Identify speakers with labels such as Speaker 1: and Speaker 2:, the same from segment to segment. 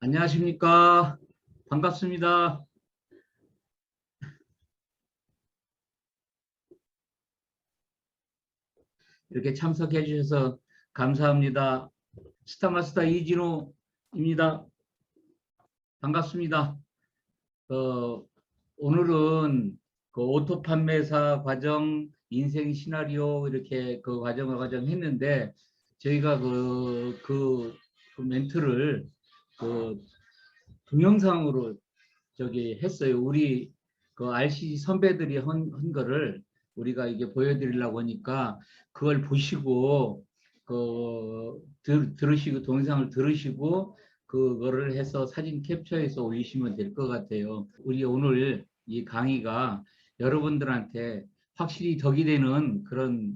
Speaker 1: 안녕하십니까. 반갑습니다. 이렇게 참석해 주셔서 감사합니다. 스타마스터 이진호입니다. 반갑습니다. 오늘은 그 오토 판매사 과정, 인생 시나리오 이렇게 그 과정 했는데 저희가 그 멘트를 그 동영상으로 저기 했어요. 우리 그 RCC 선배들이 한 거를 우리가 이게 보여드리려고 하니까 그걸 보시고 들으시고 동영상을 들으시고 그거를 해서 사진 캡처해서 올리시면 될 것 같아요. 우리 오늘 이 강의가 여러분들한테 확실히 덕이 되는 그런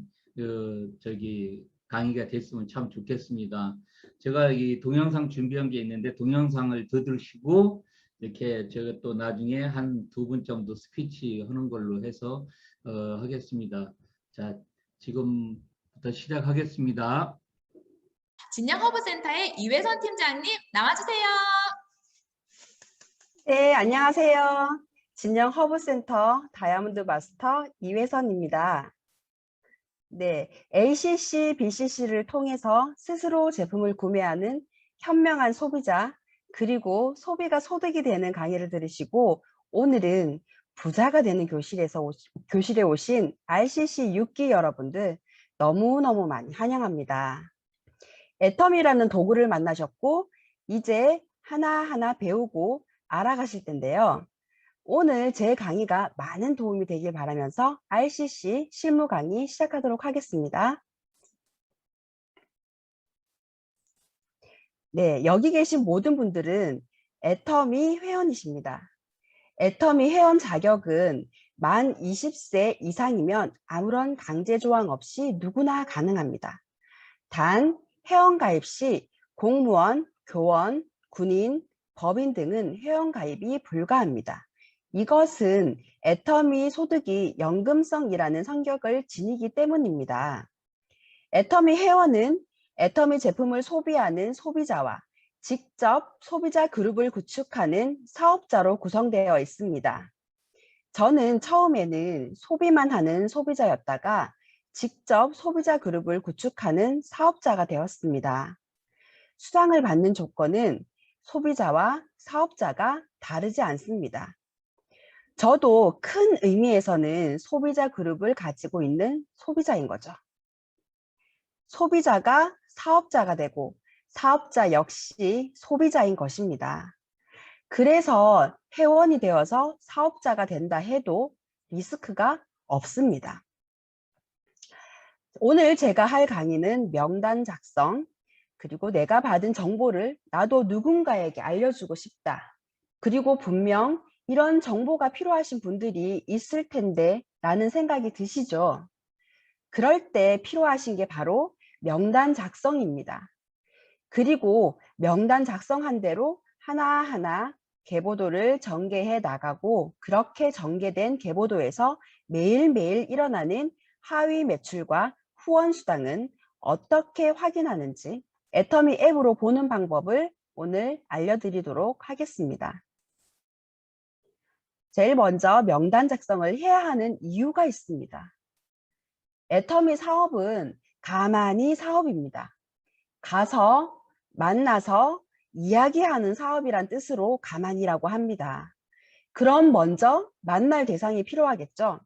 Speaker 1: 저기 강의가 됐으면 참 좋겠습니다. 제가 이 동영상 준비한 게 있는데 동영상을 들으시고 이렇게 제가 또 나중에 한 2분 정도 스피치 하는 걸로 해서 하겠습니다. 자, 지금부터 시작하겠습니다.
Speaker 2: 진영 허브센터의 이회선 팀장님 나와주세요.
Speaker 3: 네, 안녕하세요. 진영 허브센터 다이아몬드 마스터 이회선입니다. 네, ACC, BCC를 통해서 스스로 제품을 구매하는 현명한 소비자, 그리고 소비가 소득이 되는 강의를 들으시고 오늘은 부자가 되는 교실에 오신 RCC 6기 여러분들 너무너무 많이 환영합니다. 애텀이라는 도구를 만나셨고 이제 하나하나 배우고 알아가실 텐데요. 오늘 제 강의가 많은 도움이 되길 바라면서 RCC 실무 강의 시작하도록 하겠습니다. 네, 여기 계신 모든 분들은 애터미 회원이십니다. 애터미 회원 자격은 만 20세 이상이면 아무런 강제 조항 없이 누구나 가능합니다. 단 회원 가입 시 공무원, 교원, 군인, 법인 등은 회원 가입이 불가합니다. 이것은 애터미 소득이 연금성이라는 성격을 지니기 때문입니다. 애터미 회원은 애터미 제품을 소비하는 소비자와 직접 소비자 그룹을 구축하는 사업자로 구성되어 있습니다. 저는 처음에는 소비만 하는 소비자였다가 직접 소비자 그룹을 구축하는 사업자가 되었습니다. 수당을 받는 조건은 소비자와 사업자가 다르지 않습니다. 저도 큰 의미에서는 소비자 그룹을 가지고 있는 소비자인 거죠. 소비자가 사업자가 되고 사업자 역시 소비자인 것입니다. 그래서 회원이 되어서 사업자가 된다 해도 리스크가 없습니다. 오늘 제가 할 강의는 명단 작성, 그리고 내가 받은 정보를 나도 누군가에게 알려주고 싶다. 그리고 분명 이런 정보가 필요하신 분들이 있을 텐데 라는 생각이 드시죠? 그럴 때 필요하신 게 바로 명단 작성입니다. 그리고 명단 작성한 대로 하나하나 계보도를 전개해 나가고 그렇게 전개된 계보도에서 매일매일 일어나는 하위 매출과 후원 수당은 어떻게 확인하는지 애터미 앱으로 보는 방법을 오늘 알려드리도록 하겠습니다. 제일 먼저 명단 작성을 해야 하는 이유가 있습니다. 애터미 사업은 가만히 사업입니다. 가서 만나서 이야기하는 사업이란 뜻으로 가만히라고 합니다. 그럼 먼저 만날 대상이 필요하겠죠?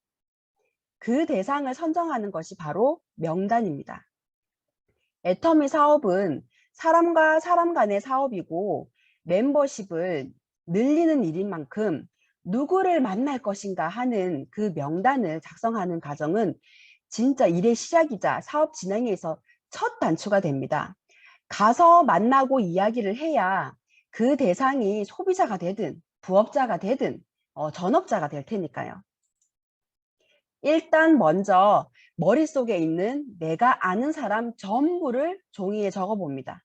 Speaker 3: 그 대상을 선정하는 것이 바로 명단입니다. 애터미 사업은 사람과 사람 간의 사업이고 멤버십을 늘리는 일인 만큼 누구를 만날 것인가 하는 그 명단을 작성하는 과정은 진짜 일의 시작이자 사업 진행에 있어 첫 단추가 됩니다. 가서 만나고 이야기를 해야 그 대상이 소비자가 되든 부업자가 되든 전업자가 될 테니까요. 일단 먼저 머릿속에 있는 내가 아는 사람 전부를 종이에 적어 봅니다.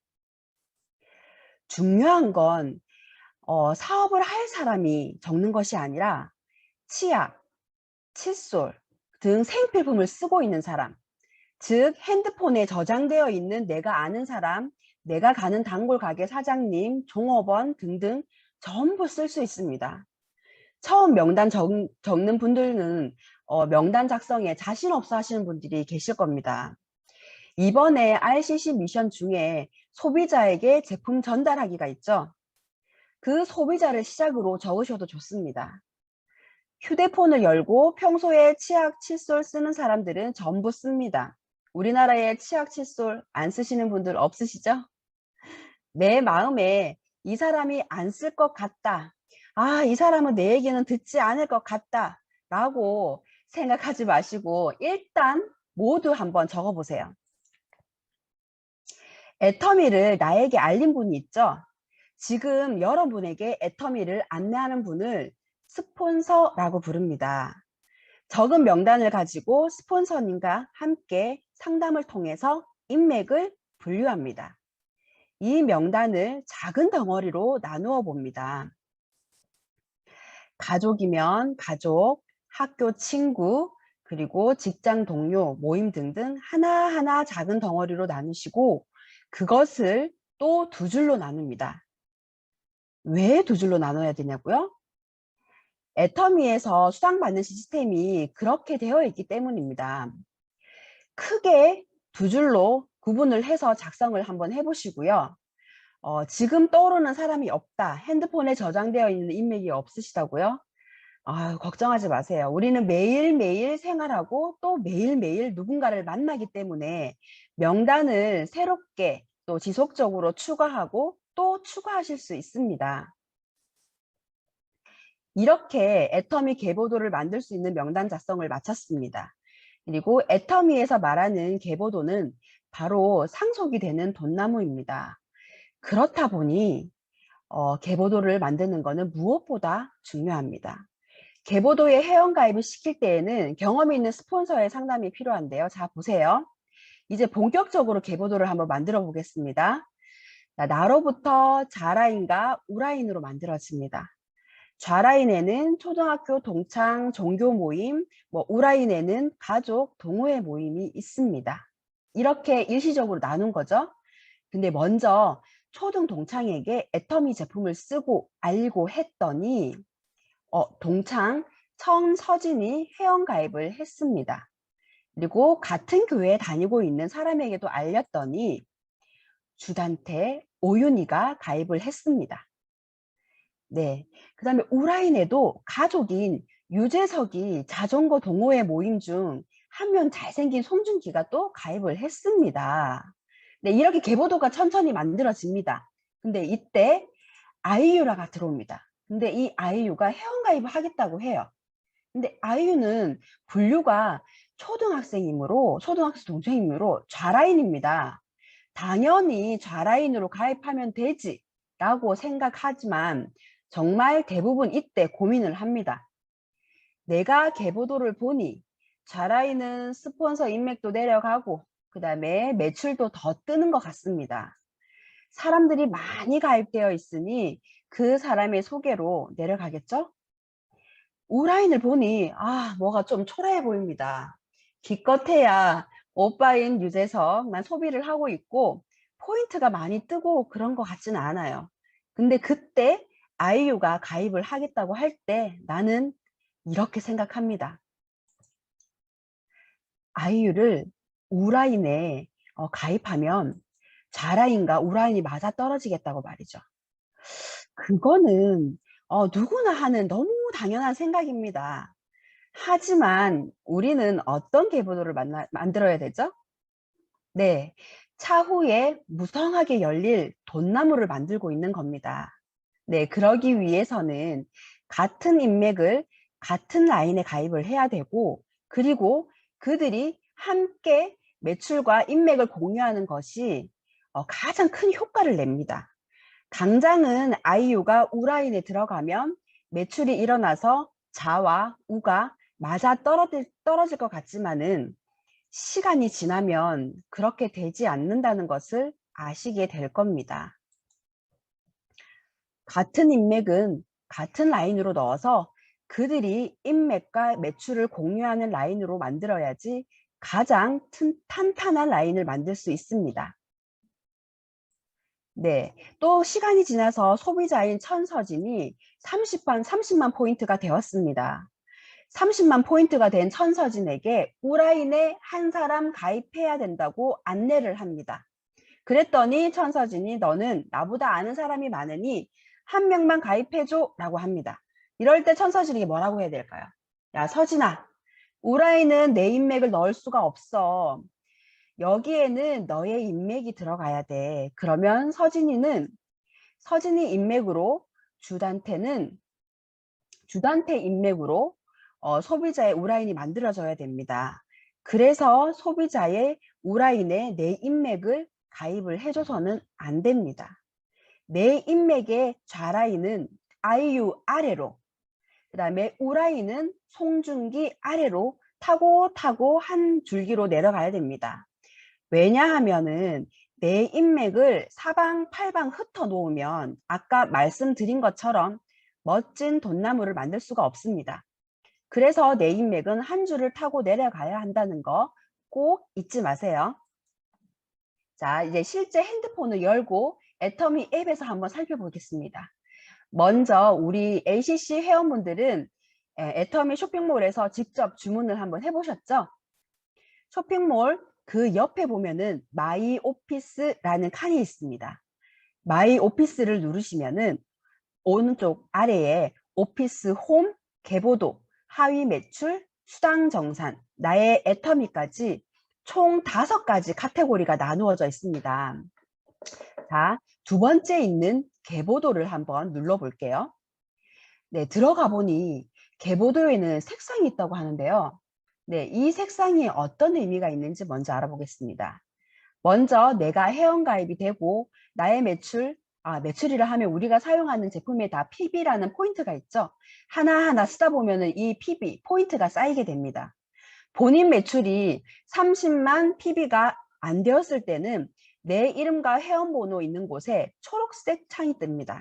Speaker 3: 중요한 건 사업을 할 사람이 적는 것이 아니라 치약, 칫솔 등 생필품을 쓰고 있는 사람, 즉 핸드폰에 저장되어 있는 내가 아는 사람, 내가 가는 단골 가게 사장님, 종업원 등등 전부 쓸 수 있습니다. 처음 명단 적는 분들은 명단 작성에 자신 없어 하시는 분들이 계실 겁니다. 이번에 RCC 미션 중에 소비자에게 제품 전달하기가 있죠. 그 소비자를 시작으로 적으셔도 좋습니다. 휴대폰을 열고 평소에 치약, 칫솔 쓰는 사람들은 전부 씁니다. 우리나라에 치약, 칫솔 안 쓰시는 분들 없으시죠? 내 마음에 이 사람이 안 쓸 것 같다. 아, 이 사람은 내 얘기는 듣지 않을 것 같다. 라고 생각하지 마시고 일단 모두 한번 적어보세요. 애터미를 나에게 알린 분이 있죠? 지금 여러분에게 애터미를 안내하는 분을 스폰서라고 부릅니다. 적은 명단을 가지고 스폰서님과 함께 상담을 통해서 인맥을 분류합니다. 이 명단을 작은 덩어리로 나누어 봅니다. 가족이면 가족, 학교 친구, 그리고 직장 동료, 모임 등등 하나하나 작은 덩어리로 나누시고 그것을 또 두 줄로 나눕니다. 왜 두 줄로 나눠야 되냐고요? 애터미에서 수당받는 시스템이 그렇게 되어 있기 때문입니다. 크게 두 줄로 구분을 해서 작성을 한번 해보시고요. 지금 떠오르는 사람이 없다. 핸드폰에 저장되어 있는 인맥이 없으시다고요? 걱정하지 마세요. 우리는 매일매일 생활하고 또 매일매일 누군가를 만나기 때문에 명단을 새롭게 또 지속적으로 추가하고 또 추가하실 수 있습니다. 이렇게 애터미 계보도를 만들 수 있는 명단 작성을 마쳤습니다. 그리고 애터미에서 말하는 계보도는 바로 상속이 되는 돈나무입니다. 그렇다 보니 계보도를 만드는 것은 무엇보다 중요합니다. 계보도에 회원가입을 시킬 때에는 경험이 있는 스폰서의 상담이 필요한데요. 자, 보세요. 이제 본격적으로 계보도를 한번 만들어 보겠습니다. 나로부터 자라인과 우라인으로 만들어집니다. 좌라인에는 초등학교 동창 종교 모임, 우라인에는 가족 동호회 모임이 있습니다. 이렇게 일시적으로 나눈 거죠. 근데 먼저 초등 동창에게 애터미 제품을 쓰고 알고 했더니 동창 천서진이 회원가입을 했습니다. 그리고 같은 교회에 다니고 있는 사람에게도 알렸더니 주단태 오윤희가 가입을 했습니다. 네, 그 다음에 우라인에도 가족인 유재석이 자전거 동호회 모임 중 한 명 잘생긴 송준기가 또 가입을 했습니다. 네, 이렇게 계보도가 천천히 만들어집니다. 근데 이때 아이유라가 들어옵니다. 근데 이 아이유가 회원가입을 하겠다고 해요. 근데 아이유는 분류가 초등학생 동생이므로 좌라인입니다. 당연히 좌라인으로 가입하면 되지 라고 생각하지만 정말 대부분 이때 고민을 합니다. 내가 계보도를 보니 좌라인은 스폰서 인맥도 내려가고 그 다음에 매출도 더 뜨는 것 같습니다. 사람들이 많이 가입되어 있으니 그 사람의 소개로 내려가겠죠? 우라인을 보니 뭐가 좀 초라해 보입니다. 기껏해야 오빠인 유재석만 소비를 하고 있고 포인트가 많이 뜨고 그런 것 같지는 않아요. 근데 그때 아이유가 가입을 하겠다고 할 때 나는 이렇게 생각합니다. 아이유를 우라인에 가입하면 좌라인과 우라인이 맞아 떨어지겠다고 말이죠. 그거는 누구나 하는 너무 당연한 생각입니다. 하지만 우리는 어떤 계보도를 만들어야 되죠? 네, 차후에 무성하게 열릴 돈나무를 만들고 있는 겁니다. 네, 그러기 위해서는 같은 인맥을 같은 라인에 가입을 해야 되고 그리고 그들이 함께 매출과 인맥을 공유하는 것이 가장 큰 효과를 냅니다. 당장은 아이유가 우라인에 들어가면 매출이 일어나서 자와 우가 맞아 떨어질 것 같지만은 시간이 지나면 그렇게 되지 않는다는 것을 아시게 될 겁니다. 같은 인맥은 같은 라인으로 넣어서 그들이 인맥과 매출을 공유하는 라인으로 만들어야지 가장 탄탄한 라인을 만들 수 있습니다. 네, 또 시간이 지나서 소비자인 천서진이 30만 포인트가 되었습니다. 30만 포인트가 된 천서진에게 우라인에 한 사람 가입해야 된다고 안내를 합니다. 그랬더니 천서진이 너는 나보다 아는 사람이 많으니 한 명만 가입해줘 라고 합니다. 이럴 때 천서진이 뭐라고 해야 될까요? 야, 서진아, 우라인은 내 인맥을 넣을 수가 없어. 여기에는 너의 인맥이 들어가야 돼. 그러면 서진이 인맥으로 주단태 인맥으로 소비자의 우라인이 만들어져야 됩니다. 그래서 소비자의 우라인에 내 인맥을 가입을 해줘서는 안 됩니다. 내 인맥의 좌라인은 아이유 아래로, 그 다음에 우라인은 송중기 아래로 타고 한 줄기로 내려가야 됩니다. 왜냐하면은 내 인맥을 사방팔방 흩어 놓으면 아까 말씀드린 것처럼 멋진 돈나무를 만들 수가 없습니다. 그래서 내 인맥은 한 줄을 타고 내려가야 한다는 거 꼭 잊지 마세요. 자, 이제 실제 핸드폰을 열고 애터미 앱에서 한번 살펴보겠습니다. 먼저 우리 ACC 회원분들은 애터미 쇼핑몰에서 직접 주문을 한번 해보셨죠? 쇼핑몰 그 옆에 보면은 마이 오피스라는 칸이 있습니다. 마이 오피스를 누르시면은 오른쪽 아래에 오피스 홈, 개보도, 하위 매출, 수당 정산, 나의 애터미까지 총 5가지 카테고리가 나누어져 있습니다. 자, 두 번째 있는 개보도를 한번 눌러볼게요. 네, 들어가 보니 개보도에는 색상이 있다고 하는데요. 네, 이 색상이 어떤 의미가 있는지 먼저 알아보겠습니다. 먼저 내가 회원가입이 되고 나의 매출이라 하면 우리가 사용하는 제품에 다 PB라는 포인트가 있죠. 하나하나 쓰다 보면은 이 PB, 포인트가 쌓이게 됩니다. 본인 매출이 30만 PB가 안 되었을 때는 내 이름과 회원번호 있는 곳에 초록색 창이 뜹니다.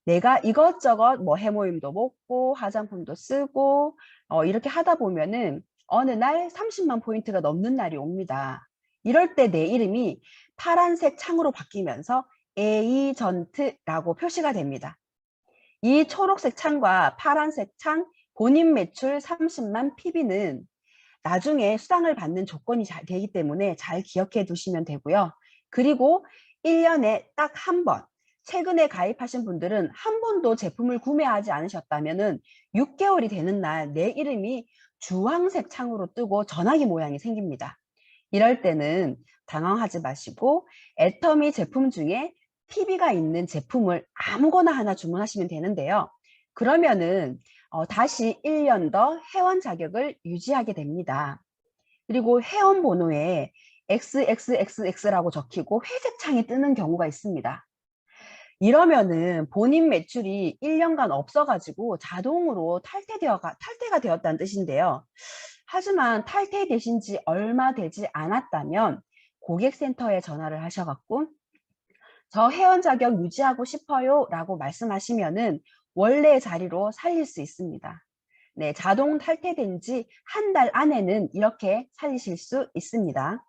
Speaker 3: 내가 이것저것 뭐 해모임도 먹고 화장품도 쓰고 이렇게 하다 보면은 어느 날 30만 포인트가 넘는 날이 옵니다. 이럴 때 내 이름이 파란색 창으로 바뀌면서 에이전트라고 표시가 됩니다. 이 초록색 창과 파란색 창 본인 매출 30만 PB는 나중에 수당을 받는 조건이 잘 되기 때문에 잘 기억해 두시면 되고요. 그리고 1년에 딱 한 번, 최근에 가입하신 분들은 한 번도 제품을 구매하지 않으셨다면 6개월이 되는 날 내 이름이 주황색 창으로 뜨고 전화기 모양이 생깁니다. 이럴 때는 당황하지 마시고 애터미 제품 중에 PB가 있는 제품을 아무거나 하나 주문하시면 되는데요. 그러면은 다시 1년 더 회원 자격을 유지하게 됩니다. 그리고 회원 번호에 XXXX라고 적히고 회색 창이 뜨는 경우가 있습니다. 이러면은 본인 매출이 1년간 없어가지고 자동으로 탈퇴가 되었다는 뜻인데요. 하지만 탈퇴되신 지 얼마 되지 않았다면 고객센터에 전화를 하셔갖고 저 회원 자격 유지하고 싶어요 라고 말씀하시면은 원래 자리로 살릴 수 있습니다. 네, 자동 탈퇴된 지 한 달 안에는 이렇게 살리실 수 있습니다.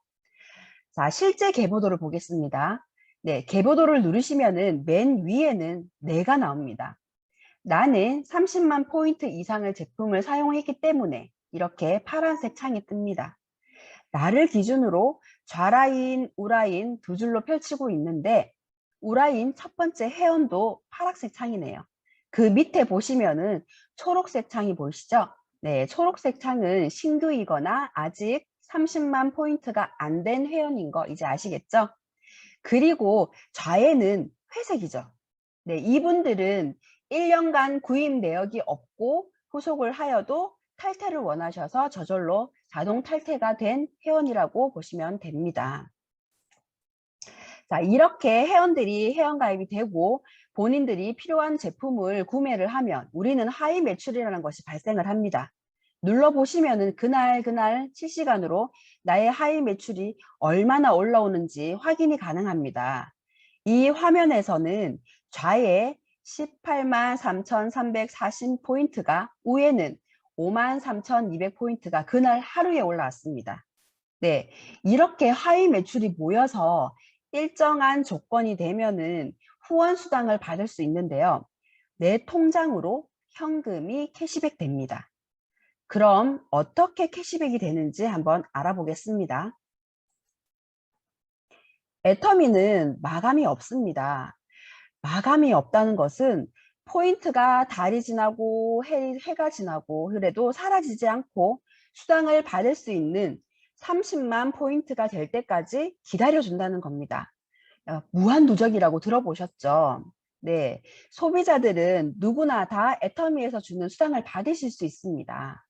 Speaker 3: 자, 실제 개보도를 보겠습니다. 네, 개보도를 누르시면은 맨 위에는 내가 나옵니다. 나는 30만 포인트 이상의 제품을 사용했기 때문에 이렇게 파란색 창이 뜹니다. 나를 기준으로 좌라인, 우라인 두 줄로 펼치고 있는데 우라인 첫 번째 회원도 파란색 창이네요. 그 밑에 보시면은 초록색 창이 보이시죠? 네, 초록색 창은 신규이거나 아직 30만 포인트가 안 된 회원인 거 이제 아시겠죠? 그리고 좌에는 회색이죠. 네, 이분들은 1년간 구입 내역이 없고 후속을 하여도 탈퇴를 원하셔서 저절로 자동 탈퇴가 된 회원이라고 보시면 됩니다. 자, 이렇게 회원들이 회원가입이 되고 본인들이 필요한 제품을 구매를 하면 우리는 하위 매출이라는 것이 발생을 합니다. 눌러보시면은 그날 실시간으로 나의 하위 매출이 얼마나 올라오는지 확인이 가능합니다. 이 화면에서는 좌에 18만 3,340 포인트가, 우에는 5만 3,200 포인트가 그날 하루에 올라왔습니다. 네, 이렇게 하위 매출이 모여서 일정한 조건이 되면은 후원 수당을 받을 수 있는데요. 내 통장으로 현금이 캐시백 됩니다. 그럼 어떻게 캐시백이 되는지 한번 알아보겠습니다. 애터미는 마감이 없습니다. 마감이 없다는 것은 포인트가 달이 지나고 해가 지나고 그래도 사라지지 않고 수당을 받을 수 있는 30만 포인트가 될 때까지 기다려준다는 겁니다. 무한 누적이라고 들어보셨죠? 네, 소비자들은 누구나 다 애터미에서 주는 수당을 받으실 수 있습니다.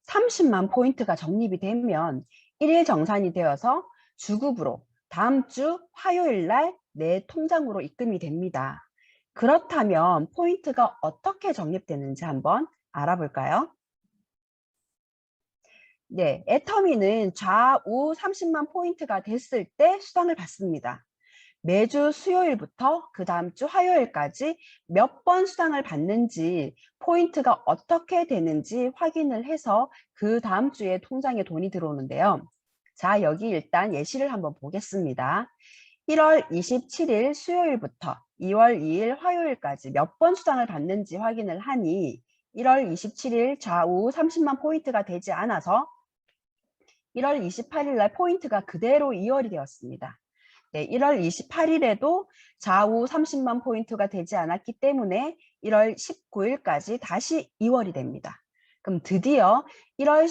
Speaker 3: 30만 포인트가 적립이 되면 1일 정산이 되어서 주급으로 다음 주 화요일 날 내 통장으로 입금이 됩니다. 그렇다면 포인트가 어떻게 적립되는지 한번 알아볼까요? 네, 애터미는 좌우 30만 포인트가 됐을 때 수당을 받습니다. 매주 수요일부터 그 다음 주 화요일까지 몇 번 수당을 받는지 포인트가 어떻게 되는지 확인을 해서 그 다음 주에 통장에 돈이 들어오는데요. 자, 여기 일단 예시를 한번 보겠습니다. 1월 27일 수요일부터 2월 2일 화요일까지 몇 번 수당을 받는지 확인을 하니 1월 27일 좌우 30만 포인트가 되지 않아서 1월 28일 날 포인트가 그대로 2월이 되었습니다. 네, 1월 28일에도 좌우 30만 포인트가 되지 않았기 때문에 1월 19일까지 다시 2월이 됩니다. 그럼 드디어 1월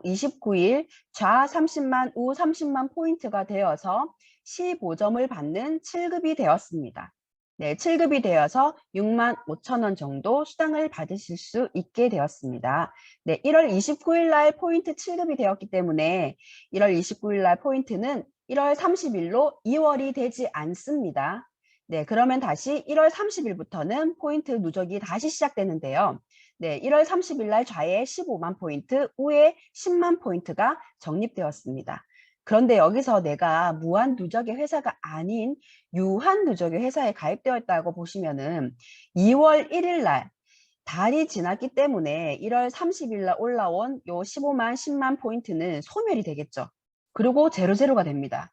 Speaker 3: 29일 좌 30만, 우 30만 포인트가 되어서 15점을 받는 7급이 되었습니다. 네, 7급이 되어서 6만 5천 원 정도 수당을 받으실 수 있게 되었습니다. 네, 1월 29일 날 포인트 7급이 되었기 때문에 1월 29일 날 포인트는 1월 30일로 2월이 되지 않습니다. 네, 그러면 다시 1월 30일부터는 포인트 누적이 다시 시작되는데요. 네, 1월 30일 날 좌에 15만 포인트, 우에 10만 포인트가 적립되었습니다. 그런데 여기서 내가 무한 누적의 회사가 아닌 유한 누적의 회사에 가입되어 있다고 보시면은 2월 1일 날 달이 지났기 때문에 1월 30일 날 올라온 요 15만, 10만 포인트는 소멸이 되겠죠. 그리고 제로가 됩니다.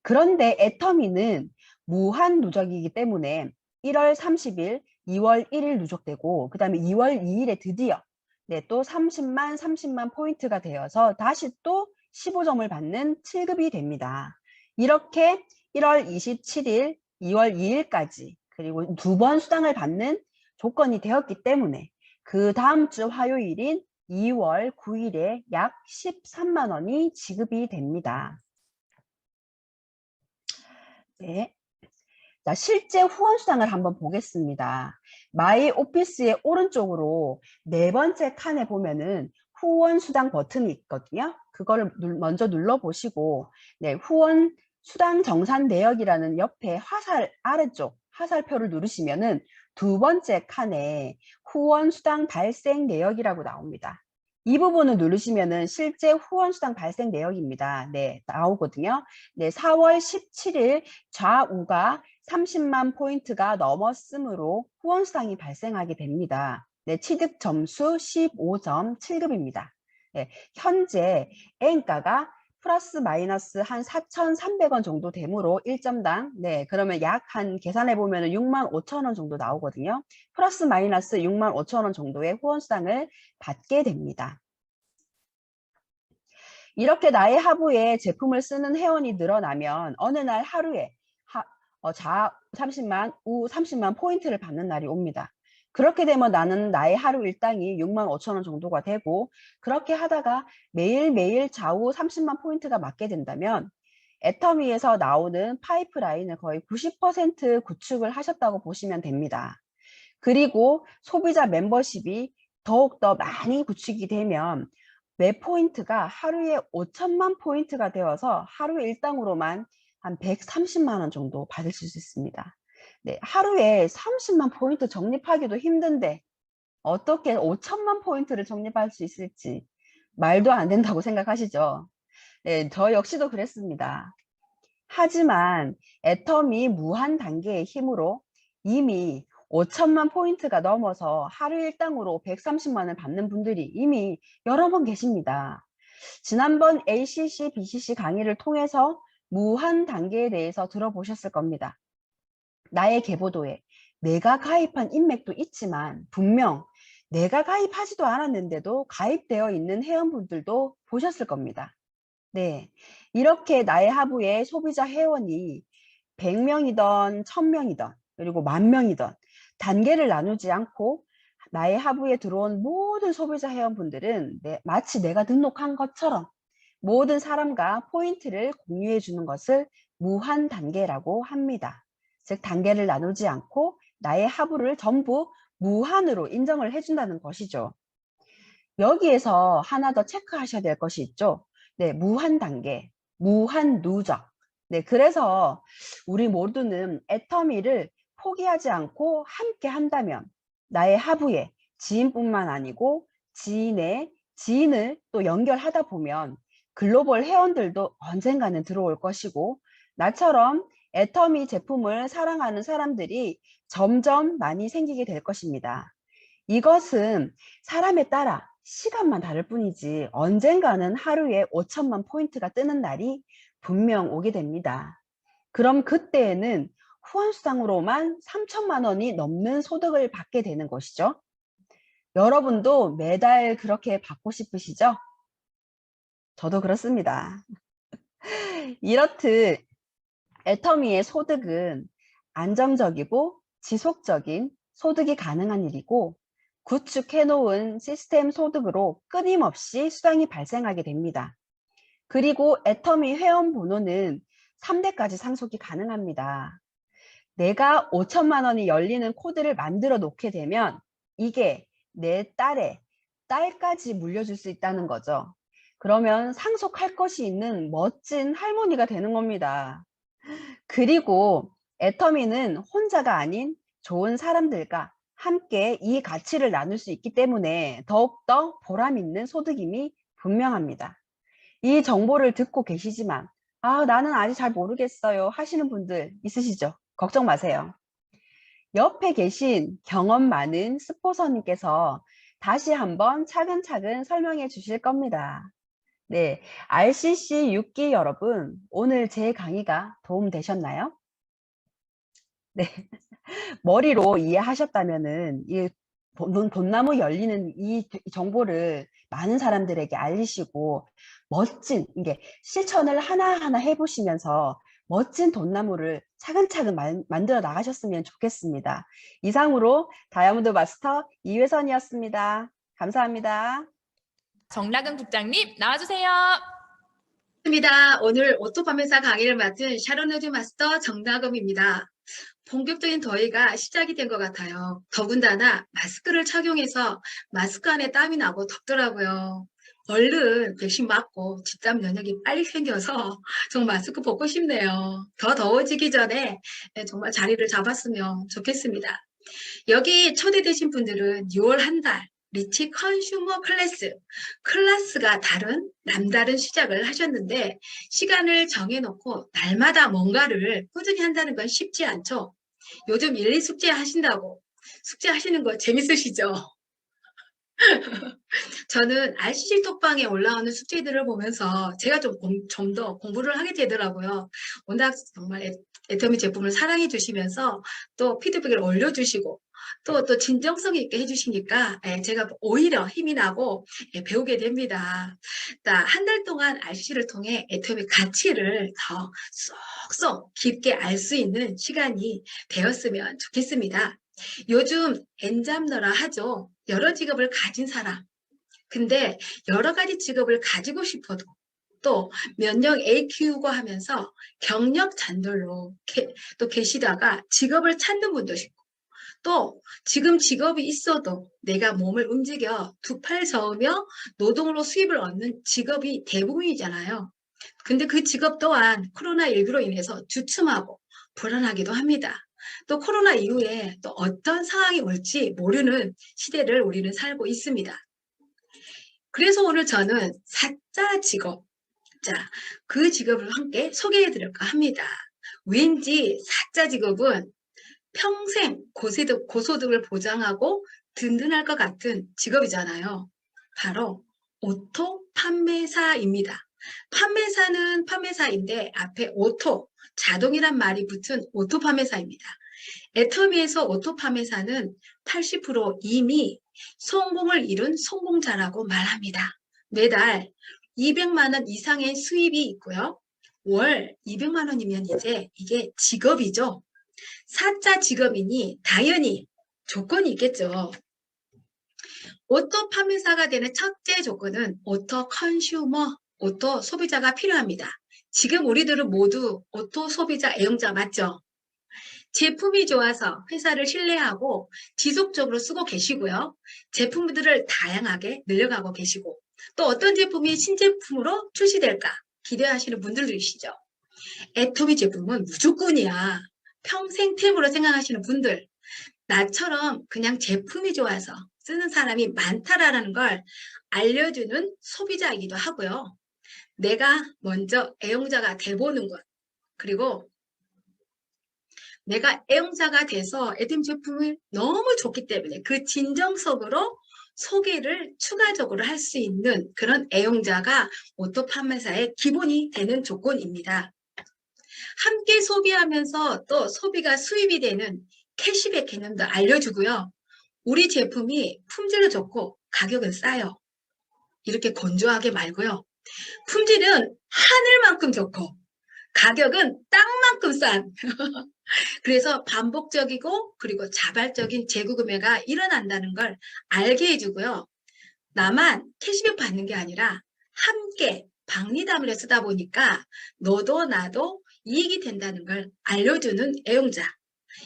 Speaker 3: 그런데 애터미는 무한 누적이기 때문에 1월 30일, 2월 1일 누적되고 그 다음에 2월 2일에 드디어 또 30만 포인트가 되어서 다시 또 15점을 받는 7급이 됩니다. 이렇게 1월 27일, 2월 2일까지 그리고 2번 수당을 받는 조건이 되었기 때문에 그 다음 주 화요일인 2월 9일에 약 13만 원이 지급이 됩니다. 네. 자, 실제 후원 수당을 한번 보겠습니다. 마이 오피스의 오른쪽으로 네 번째 칸에 보면은 후원 수당 버튼이 있거든요. 그거를 먼저 눌러보시고, 네, 후원 수당 정산 내역이라는 옆에 화살 아래쪽 화살표를 누르시면은 두 번째 칸에 후원 수당 발생 내역이라고 나옵니다. 이 부분을 누르시면은 실제 후원 수당 발생 내역입니다. 네, 나오거든요. 네, 4월 17일 좌우가 30만 포인트가 넘었으므로 후원 수당이 발생하게 됩니다. 네, 취득 점수 15점 7급입니다. 네, 현재 N가가 플러스 마이너스 한 4,300원 정도 되므로 1점당, 네, 그러면 약 한 계산해 보면 6만 5천 원 정도 나오거든요. 플러스 마이너스 6만 5천 원 정도의 후원 수당을 받게 됩니다. 이렇게 나의 하부에 제품을 쓰는 회원이 늘어나면 어느 날 하루에 좌 30만, 우 30만 포인트를 받는 날이 옵니다. 그렇게 되면 나는 나의 하루 일당이 6만 5천 원 정도가 되고 그렇게 하다가 매일매일 좌우 30만 포인트가 맞게 된다면 애터미에서 나오는 파이프라인을 거의 90% 구축을 하셨다고 보시면 됩니다. 그리고 소비자 멤버십이 더욱더 많이 구축이 되면 매 포인트가 하루에 5천만 포인트가 되어서 하루 일당으로만 한 130만 원 정도 받으실 수 있습니다. 네, 하루에 30만 포인트 적립하기도 힘든데 어떻게 5천만 포인트를 적립할 수 있을지 말도 안 된다고 생각하시죠? 네, 저 역시도 그랬습니다. 하지만 애터미 무한 단계의 힘으로 이미 5천만 포인트가 넘어서 하루 일당으로 130만 원을 받는 분들이 이미 여러 번 계십니다. 지난번 ACC, BCC 강의를 통해서 무한 단계에 대해서 들어보셨을 겁니다. 나의 계보도에 내가 가입한 인맥도 있지만 분명 내가 가입하지도 않았는데도 가입되어 있는 회원분들도 보셨을 겁니다. 네, 이렇게 나의 하부에 소비자 회원이 100명이던 1000명이던 그리고 10,000명이던 단계를 나누지 않고 나의 하부에 들어온 모든 소비자 회원분들은 마치 내가 등록한 것처럼 모든 사람과 포인트를 공유해 주는 것을 무한 단계라고 합니다. 즉 단계를 나누지 않고 나의 하부를 전부 무한으로 인정을 해준다는 것이죠. 여기에서 하나 더 체크하셔야 될 것이 있죠. 네, 무한 단계, 무한 누적. 네, 그래서 우리 모두는 애터미를 포기하지 않고 함께 한다면 나의 하부에 지인뿐만 아니고 지인을 또 연결하다 보면 글로벌 회원들도 언젠가는 들어올 것이고 나처럼 애터미 제품을 사랑하는 사람들이 점점 많이 생기게 될 것입니다. 이것은 사람에 따라 시간만 다를 뿐이지 언젠가는 하루에 5천만 포인트가 뜨는 날이 분명 오게 됩니다. 그럼 그때에는 후원수당으로만 3천만 원이 넘는 소득을 받게 되는 것이죠. 여러분도 매달 그렇게 받고 싶으시죠? 저도 그렇습니다. 이렇듯 애터미의 소득은 안정적이고 지속적인 소득이 가능한 일이고 구축해 놓은 시스템 소득으로 끊임없이 수당이 발생하게 됩니다. 그리고 애터미 회원 번호는 3대까지 상속이 가능합니다. 내가 5천만 원이 열리는 코드를 만들어 놓게 되면 이게 내 딸까지 물려줄 수 있다는 거죠. 그러면 상속할 것이 있는 멋진 할머니가 되는 겁니다. 그리고 애터미는 혼자가 아닌 좋은 사람들과 함께 이 가치를 나눌 수 있기 때문에 더욱더 보람 있는 소득임이 분명합니다. 이 정보를 듣고 계시지만 나는 아직 잘 모르겠어요 하시는 분들 있으시죠? 걱정 마세요. 옆에 계신 경험 많은 스포서님께서 다시 한번 차근차근 설명해 주실 겁니다. 네, RCC 6기 여러분, 오늘 제 강의가 도움되셨나요? 네, 머리로 이해하셨다면은 이 돈나무 열리는 이 정보를 많은 사람들에게 알리시고 멋진 이게 실천을 하나하나 해보시면서 멋진 돈나무를 차근차근 만들어 나가셨으면 좋겠습니다. 이상으로 다이아몬드 마스터 이회선이었습니다. 감사합니다.
Speaker 2: 정라금 국장님 나와주세요.
Speaker 4: 반갑습니다. 오늘 오토파면사 강의를 맡은 샤론우즈 마스터 정다금입니다. 본격적인 더위가 시작이 된 것 같아요. 더군다나 마스크를 착용해서 마스크 안에 땀이 나고 덥더라고요. 얼른 백신 맞고 집단 면역이 빨리 생겨서 정말 마스크 벗고 싶네요. 더 더워지기 전에 정말 자리를 잡았으면 좋겠습니다. 여기 초대되신 분들은 6월 한 달 리치 컨슈머 클래스가 남다른 시작을 하셨는데 시간을 정해놓고 날마다 뭔가를 꾸준히 한다는 건 쉽지 않죠. 요즘 1, 2 숙제 하신다고 숙제 하시는 거 재밌으시죠? 저는 RCC 톡방에 올라오는 숙제들을 보면서 제가 좀 더 공부를 하게 되더라고요. 워낙 정말 애터미 제품을 사랑해 주시면서 또 피드백을 올려주시고 또 진정성 있게 해주시니까 제가 오히려 힘이 나고 배우게 됩니다. 한 달 동안 RCC를 통해 애터미 가치를 더 쏙쏙 깊게 알 수 있는 시간이 되었으면 좋겠습니다. 요즘 엔잡너라 하죠. 여러 직업을 가진 사람. 근데 여러 가지 직업을 가지고 싶어도 또 면역 A 키우고 하면서 경력 잔돌로 또 계시다가 직업을 찾는 분도 있고 또 지금 직업이 있어도 내가 몸을 움직여 두 팔 저으며 노동으로 수입을 얻는 직업이 대부분이잖아요. 근데 그 직업 또한 코로나19로 인해서 주춤하고 불안하기도 합니다. 또 코로나 이후에 또 어떤 상황이 올지 모르는 시대를 우리는 살고 있습니다. 그래서 오늘 저는 사자 직업, 그 직업을 함께 소개해 드릴까 합니다. 왠지 사자 직업은 평생 고소득을 보장하고 든든할 것 같은 직업이잖아요. 바로 오토 판매사입니다. 판매사는 판매사인데 앞에 오토, 자동이란 말이 붙은 오토 판매사입니다. 애터미에서 오토 판매사는 80% 이미 성공을 이룬 성공자라고 말합니다. 매달 200만 원 이상의 수입이 있고요. 월 200만 원이면 이제 이게 직업이죠. 사자 직업이니 당연히 조건이 있겠죠. 오토 판매사가 되는 첫째 조건은 오토 컨슈머, 오토 소비자가 필요합니다. 지금 우리들은 모두 오토 소비자 애용자 맞죠? 제품이 좋아서 회사를 신뢰하고 지속적으로 쓰고 계시고요. 제품들을 다양하게 늘려가고 계시고 또 어떤 제품이 신제품으로 출시될까 기대하시는 분들도 계시죠. 애터미 제품은 무조건이야. 평생템으로 생각하시는 분들, 나처럼 그냥 제품이 좋아서 쓰는 사람이 많다라는 걸 알려주는 소비자이기도 하고요. 내가 먼저 애용자가 돼보는 것, 그리고 내가 애용자가 돼서 애터미 제품을 너무 좋기 때문에 그 진정성으로 소개를 추가적으로 할 수 있는 그런 애용자가 오토 판매사의 기본이 되는 조건입니다. 함께 소비하면서 또 소비가 수입이 되는 캐시백 개념도 알려주고요. 우리 제품이 품질도 좋고 가격은 싸요. 이렇게 건조하게 말고요. 품질은 하늘만큼 좋고 가격은 땅만큼 싼 그래서 반복적이고 그리고 자발적인 재구매가 일어난다는 걸 알게 해주고요. 나만 캐시백 받는 게 아니라 함께 박리담을 쓰다 보니까 너도 나도 이익이 된다는 걸 알려주는 애용자.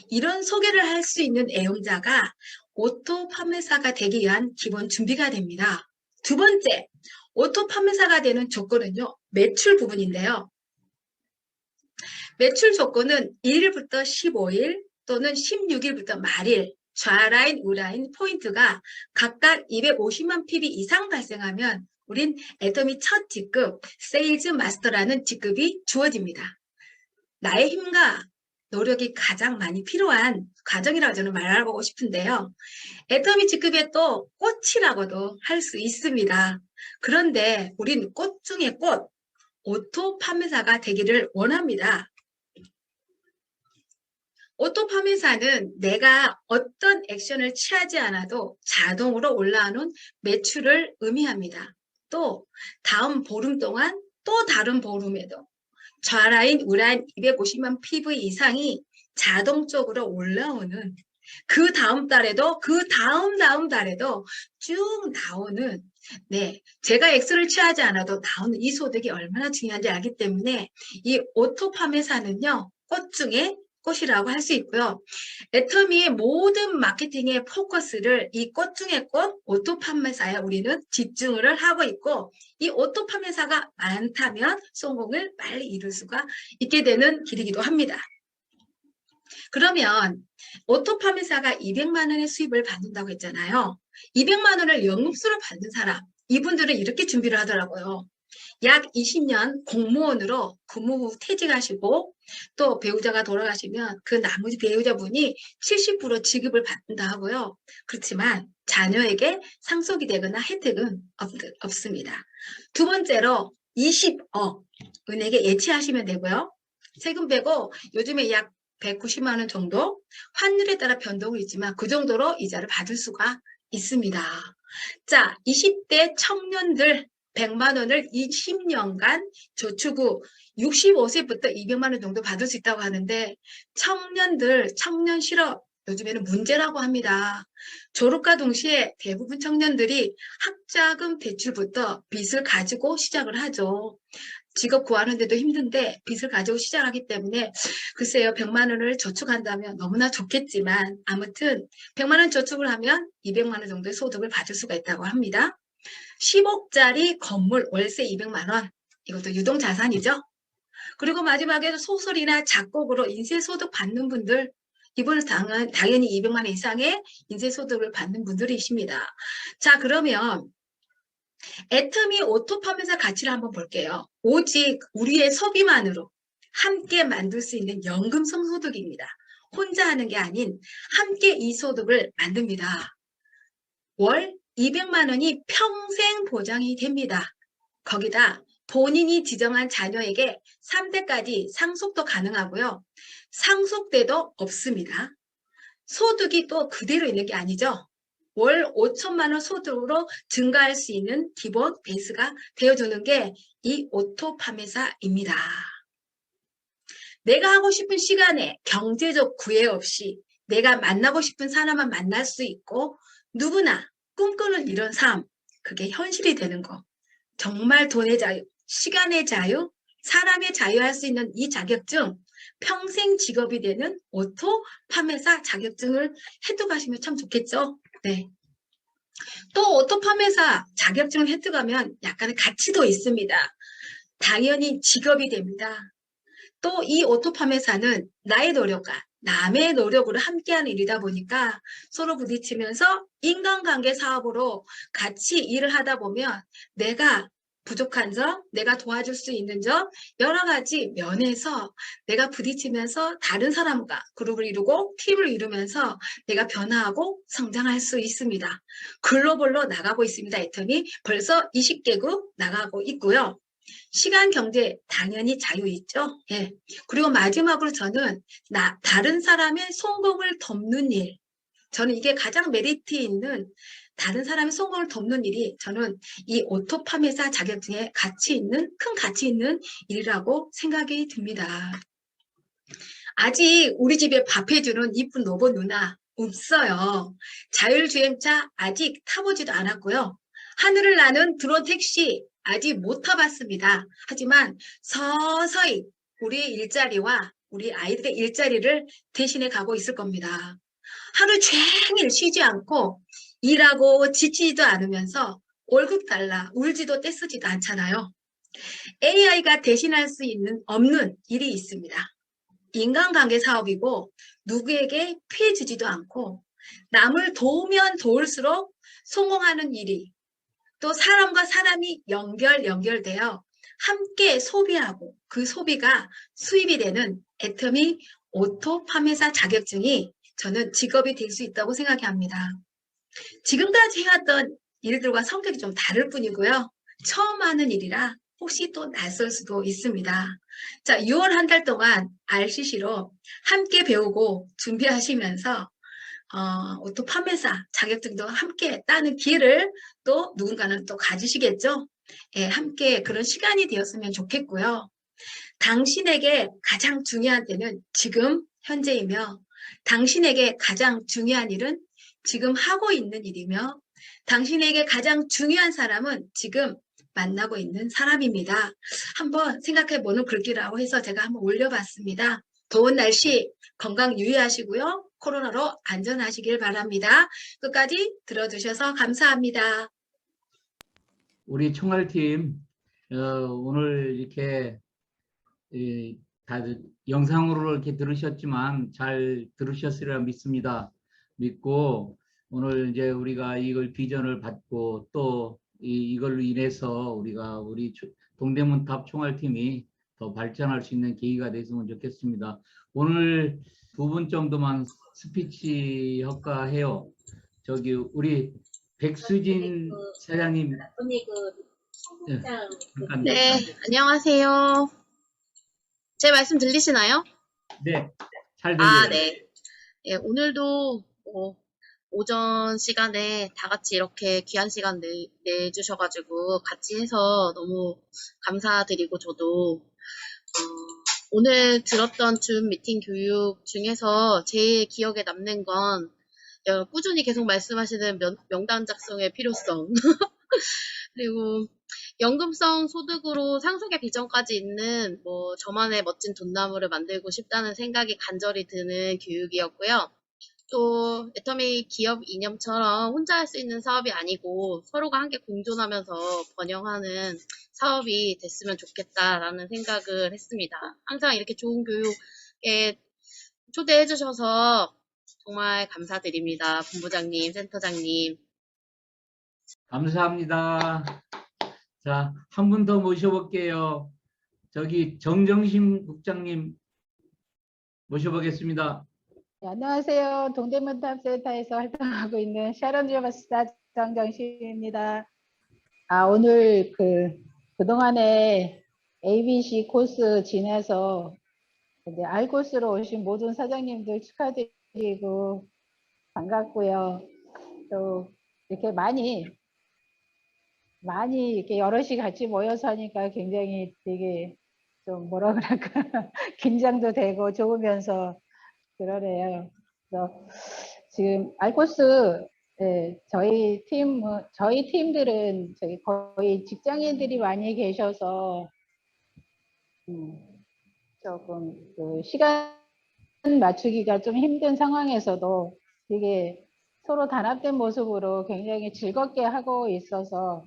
Speaker 4: 이런 소개를 할 수 있는 애용자가 오토 판매사가 되기 위한 기본 준비가 됩니다. 두 번째, 오토 판매사가 되는 조건은요. 매출 부분인데요. 매출 조건은 1일부터 15일 또는 16일부터 말일, 좌라인, 우라인 포인트가 각각 250만 PB 이상 발생하면 우린 애터미 첫 직급 세일즈 마스터라는 직급이 주어집니다. 나의 힘과 노력이 가장 많이 필요한 과정이라고 저는 말하고 싶은데요. 애터미 직급의 또 꽃이라고도 할 수 있습니다. 그런데 우린 꽃 중에 꽃, 오토 판매사가 되기를 원합니다. 오토 판매사는 내가 어떤 액션을 취하지 않아도 자동으로 올라오는 매출을 의미합니다. 또 다음 보름 동안 또 다른 보름에도 좌라인, 우라인 250만 PV 이상이 자동적으로 올라오는 그 다음 달에도 그 다음 달에도 쭉 나오는 제가 액수를 취하지 않아도 나오는 이 소득이 얼마나 중요한지 알기 때문에 이 오토 판매사는요. 꽃 중에 꽃이라고 할 수 있고요. 애터미의 모든 마케팅의 포커스를 이 꽃 중에 꽃 오토 판매사에 우리는 집중을 하고 있고 이 오토 판매사가 많다면 성공을 빨리 이룰 수가 있게 되는 길이기도 합니다. 그러면 오토 판매사가 200만 원의 수입을 받는다고 했잖아요. 200만 원을 연금수로 받는 사람, 이분들은 이렇게 준비를 하더라고요. 약 20년 공무원으로 근무 후 퇴직하시고 또 배우자가 돌아가시면 그 나머지 배우자분이 70% 지급을 받는다 하고요. 그렇지만 자녀에게 상속이 되거나 혜택은 없습니다. 두 번째로 20억 은행에 예치하시면 되고요. 세금 빼고 요즘에 약 190만 원 정도 환율에 따라 변동이 있지만 그 정도로 이자를 받을 수가 있습니다. 자, 20대 청년들 100만 원을 20년간 저축 후 65세부터 200만 원 정도 받을 수 있다고 하는데 청년들, 청년 실업 요즘에는 문제라고 합니다. 졸업과 동시에 대부분 청년들이 학자금 대출부터 빚을 가지고 시작을 하죠. 직업 구하는데도 힘든데 빚을 가지고 시작하기 때문에 글쎄요 100만 원을 저축한다면 너무나 좋겠지만 아무튼 100만 원 저축을 하면 200만 원 정도의 소득을 받을 수가 있다고 합니다. 10억짜리 건물 월세 200만 원 이것도 유동자산이죠. 그리고 마지막에 소설이나 작곡으로 인쇄소득 받는 분들 이분은 당연히 200만 원 이상의 인쇄소득을 받는 분들이십니다. 자 그러면 애터미 오토 판매사 가치를 한번 볼게요. 오직 우리의 소비만으로 함께 만들 수 있는 연금성 소득입니다. 혼자 하는 게 아닌 함께 이 소득을 만듭니다. 월 200만 원이 평생 보장이 됩니다. 거기다 본인이 지정한 자녀에게 3대까지 상속도 가능하고요. 상속대도 없습니다. 소득이 또 그대로 있는 게 아니죠. 월 5천만 원 소득으로 증가할 수 있는 기본 베이스가 되어주는 게 이 오토 판매사입니다. 내가 하고 싶은 시간에 경제적 구애 없이 내가 만나고 싶은 사람만 만날 수 있고 누구나 꿈꾸는 이런 삶, 그게 현실이 되는 거. 정말 돈의 자유, 시간의 자유, 사람의 자유할 수 있는 이 자격증, 평생 직업이 되는 오토 판매사 자격증을 획득하시면 참 좋겠죠. 네. 또 오토 판매사 자격증을 획득하면 약간의 가치도 있습니다. 당연히 직업이 됩니다. 또 이 오토 판매사는 나의 노력과 남의 노력으로 함께하는 일이다 보니까 서로 부딪히면서 인간관계 사업으로 같이 일을 하다 보면 내가 부족한 점, 내가 도와줄 수 있는 점, 여러 가지 면에서 내가 부딪히면서 다른 사람과 그룹을 이루고 팀을 이루면서 내가 변화하고 성장할 수 있습니다. 글로벌로 나가고 있습니다. 애터미 벌써 20개국 나가고 있고요. 시간 경제 당연히 자유 있죠. 예. 그리고 마지막으로 저는 다른 사람의 성공을 덮는 일. 저는 이게 가장 메리트 있는 다른 사람의 성공을 덮는 일이 저는 이 오토 판매사 자격증에 큰 가치 있는 일이라고 생각이 듭니다. 아직 우리 집에 밥 해주는 이쁜 로봇 누나 없어요. 자율주행차 아직 타보지도 않았고요. 하늘을 나는 드론 택시 아직 못 타봤습니다. 하지만 서서히 우리의 일자리와 우리 아이들의 일자리를 대신해 가고 있을 겁니다. 하루 종일 쉬지 않고 일하고 지치지도 않으면서 월급 달라 울지도 떼쓰지도 않잖아요. AI가 대신할 수 없는 일이 있습니다. 인간관계 사업이고 누구에게 피해 주지도 않고 남을 도우면 도울수록 성공하는 일이 또 사람과 사람이 연결되어 함께 소비하고 그 소비가 수입이 되는 애터미 오토 판매사 자격증이 저는 직업이 될 수 있다고 생각합니다. 지금까지 해왔던 일들과 성격이 좀 다를 뿐이고요. 처음 하는 일이라 혹시 또 낯설 수도 있습니다. 자, 6월 한 달 동안 RCC로 함께 배우고 준비하시면서 오토 판매사 자격증도 함께 따는 기회를 또 누군가는 또 가지시겠죠? 예, 함께 그런 시간이 되었으면 좋겠고요. 당신에게 가장 중요한 때는 지금 현재이며 당신에게 가장 중요한 일은 지금 하고 있는 일이며 당신에게 가장 중요한 사람은 지금 만나고 있는 사람입니다. 한번 생각해보는 글귀라고 해서 제가 한번 올려봤습니다. 더운 날씨 건강 유의하시고요. 코로나로 안전하시길 바랍니다. 끝까지 들어주셔서 감사합니다.
Speaker 1: 우리 총괄팀 오늘 이렇게 다들 영상으로 이렇게 들으셨지만 잘 들으셨으리라 믿습니다. 믿고 오늘 이제 우리가 이걸 비전을 받고 또 이걸로 인해서 우리 동대문탑 총괄팀이 더 발전할 수 있는 계기가 됐으면 좋겠습니다. 오늘 2분 정도만 스피치 효과해요. 저기 우리 백수진 사장님. 네, 잠깐.
Speaker 5: 네, 안녕하세요. 제 말씀 들리시나요?
Speaker 1: 네, 잘 들려요.
Speaker 5: 아, 네. 예, 오늘도 오전 시간에 다 같이 이렇게 귀한 시간 내주셔가지고 같이 해서 너무 감사드리고 저도 오늘 들었던 줌 미팅 교육 중에서 제일 기억에 남는 건 꾸준히 계속 말씀하시는 명단 작성의 필요성 그리고 연금성 소득으로 상속의 비전까지 있는 저만의 멋진 돈나무를 만들고 싶다는 생각이 간절히 드는 교육이었고요. 또 애터미 기업 이념처럼 혼자 할 수 있는 사업이 아니고 서로가 함께 공존하면서 번영하는 사업이 됐으면 좋겠다라는 생각을 했습니다. 항상 이렇게 좋은 교육에 초대해 주셔서 정말 감사드립니다. 본부장님, 센터장님.
Speaker 1: 감사합니다. 자, 한 분 더 모셔볼게요. 저기 정정심 국장님 모셔보겠습니다.
Speaker 6: 네, 안녕하세요. 동대문탑센터에서 활동하고 있는 샤론 조바스다 박상정 시입니다. 오늘 그동안에 ABC 코스 지내서 이제 R 코스로 오신 모든 사장님들 축하드리고 반갑고요. 또 이렇게 많이 이렇게 여럿이 같이 모여서 하니까 굉장히 되게 좀 뭐라 그럴까 긴장도 되고 좋으면서 그러네요. 그래서 지금 알코스 저희 팀들은 저기 거의 직장인들이 많이 계셔서 조금 그 시간 맞추기가 좀 힘든 상황에서도 되게 서로 단합된 모습으로 굉장히 즐겁게 하고 있어서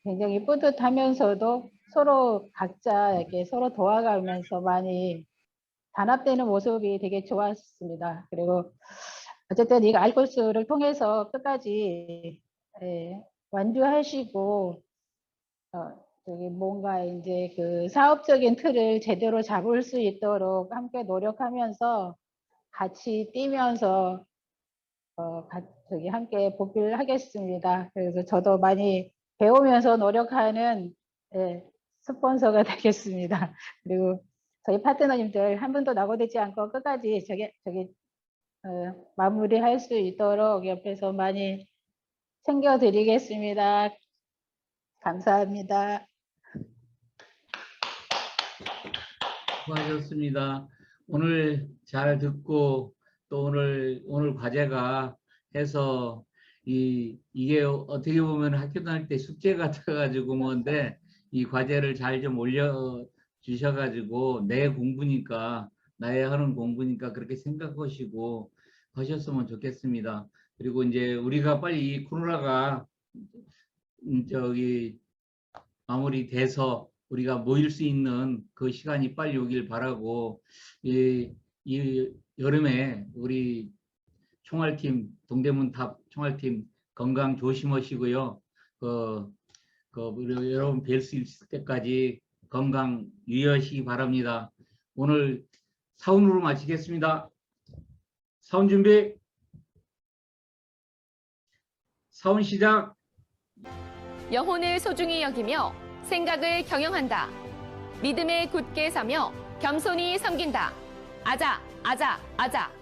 Speaker 6: 굉장히 뿌듯하면서도 서로 각자 이렇게 서로 도와가면서 많이 단합되는 모습이 되게 좋았습니다. 그리고 어쨌든 이 알코스를 통해서 끝까지 완주하시고 저기 뭔가 이제 그 사업적인 틀을 제대로 잡을 수 있도록 함께 노력하면서 같이 뛰면서 저기 함께 보필 하겠습니다. 그래서 저도 많이 배우면서 노력하는 스폰서가 되겠습니다. 그리고 저희 파트너님들 한 분도 낙오되지 않고 끝까지 마무리할 수 있도록 옆에서 많이 챙겨드리겠습니다. 감사합니다.
Speaker 1: 수고하셨습니다. 오늘 잘 듣고 또 오늘 과제가 해서 이게 어떻게 보면 학교 다닐 때 숙제 같아가지고 뭔데 이 과제를 잘 좀 올려 주셔가지고 내 공부니까 나의 하는 공부니까 그렇게 생각하시고 하셨으면 좋겠습니다. 그리고 이제 우리가 빨리 이 코로나가 저기 마무리돼서 우리가 모일 수 있는 그 시간이 빨리 오길 바라고 이 여름에 우리 총알팀 동대문 탑 총알팀 건강 조심하시고요. 여러분 뵐 수 있을 때까지 건강 유의하시기 바랍니다. 오늘 사운으로 마치겠습니다. 사운 준비. 사운 시작.
Speaker 2: 영혼을 소중히 여기며 생각을 경영한다. 믿음에 굳게 서며 겸손히 섬긴다. 아자, 아자, 아자.